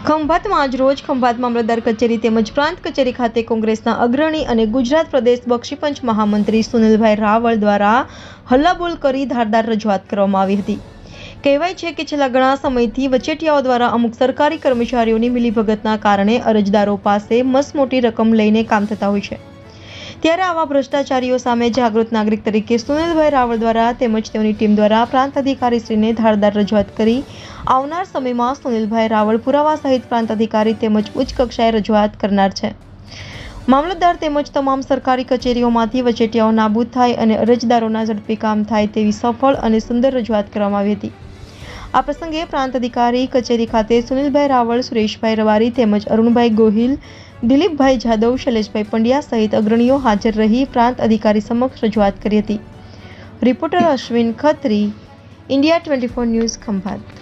ખંભાતમાં આજરોજ ખંભાત મામલતદાર કચેરી તેમજ પ્રાંત કચેરી ખાતે કોંગ્રેસના અગ્રણી અને ગુજરાત પ્રદેશ બક્ષીપંચ મહામંત્રી સુનિલભાઈ રાવળ દ્વારા હલ્લાબોલ કરી ધારદાર રજૂઆત કરવામાં આવી હતી। કહેવાય છે કે છેલ્લા ઘણા સમયથી વચેટિયાઓ દ્વારા અમુક સરકારી કર્મચારીઓની મિલીભગતના કારણે અરજદારો પાસે મસમોટી રકમ લઈને કામ થતા હોય છે। ત્યારે આવા ભ્રષ્ટાચારીઓ સામે જાગૃત નાગરિક તરીકે સુનિલભાઈ રાવળ દ્વારા તેમજ તેઓની ટીમ દ્વારા પ્રાંત અધિકારીશ્રીને ધારદાર રજૂઆત કરી આવનાર સમયમાં સુનિલભાઈ રાવળ પુરાવા સહિત પ્રાંત અધિકારી તેમજ ઉચ્ચ કક્ષાએ રજૂઆત કરનાર છે। મામલતદાર તેમજ તમામ સરકારી કચેરીઓમાંથી વચેટિયાઓ નાબૂદ થાય અને અરજદારોના ઝડપી કામ થાય તેવી સફળ અને સુંદર રજૂઆત કરવામાં આવી હતી। આ પ્રસંગે પ્રાંત અધિકારી કચેરી ખાતે સુનિલભાઈ રાવળ, સુરેશભાઈ રવારી તેમજ અરુણભાઈ ગોહિલ, દિલીપભાઈ જાદવ, શૈલેષભાઈ પંડ્યા સહિત અગ્રણીઓ હાજર રહી પ્રાંત અધિકારી સમક્ષ રજૂઆત કરી હતી। Reporter Ashwin Khatri, India 24 news, Khambhat.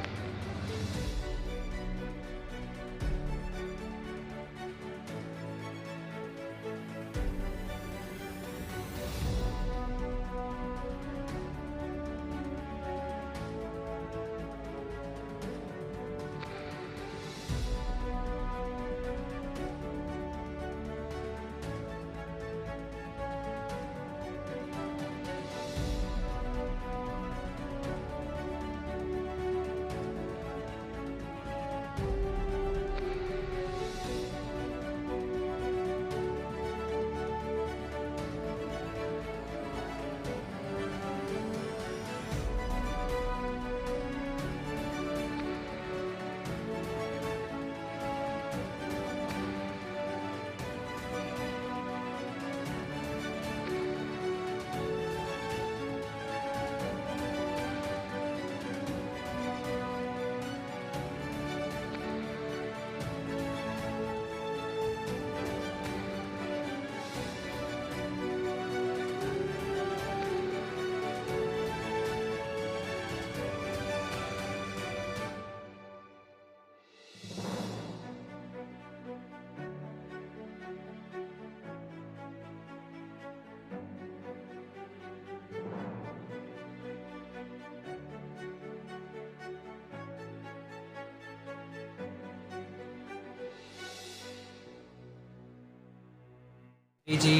જે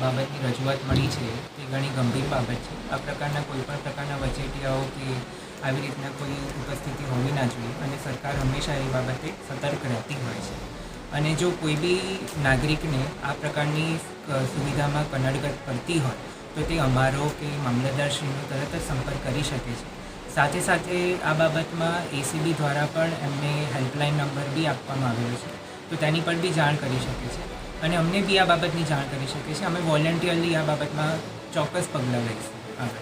બાબતની રજૂઆત મળી છે તે ઘણી ગંભીર બાબત છે। આ પ્રકારના કોઈપણ પ્રકારના વચેટિયાઓ કે આવી રીતના કોઈ ઉપસ્થિતિ હોવી ના જોઈએ અને સરકાર હંમેશા એ બાબતે સતર્ક રહેતી હોય છે। અને જો કોઈ બી નાગરિકને આ પ્રકારની સુવિધામાં કનડગત પડતી હોય તો તે અમારો કે મામલતદારશ્રીનો તરત જ સંપર્ક કરી શકે છે। સાથે સાથે આ બાબતમાં એસીબી દ્વારા પણ એમને હેલ્પલાઇન નંબર બી આપવામાં આવેલો છે, તો તેની પર બી જાણ કરી શકે છે અને અમને બી આ બાબતની જાણ કરી શકે છે। અમે વોલેન્ટિયરલી આ બાબતમાં ચોક્કસ પગલાં લઈશું।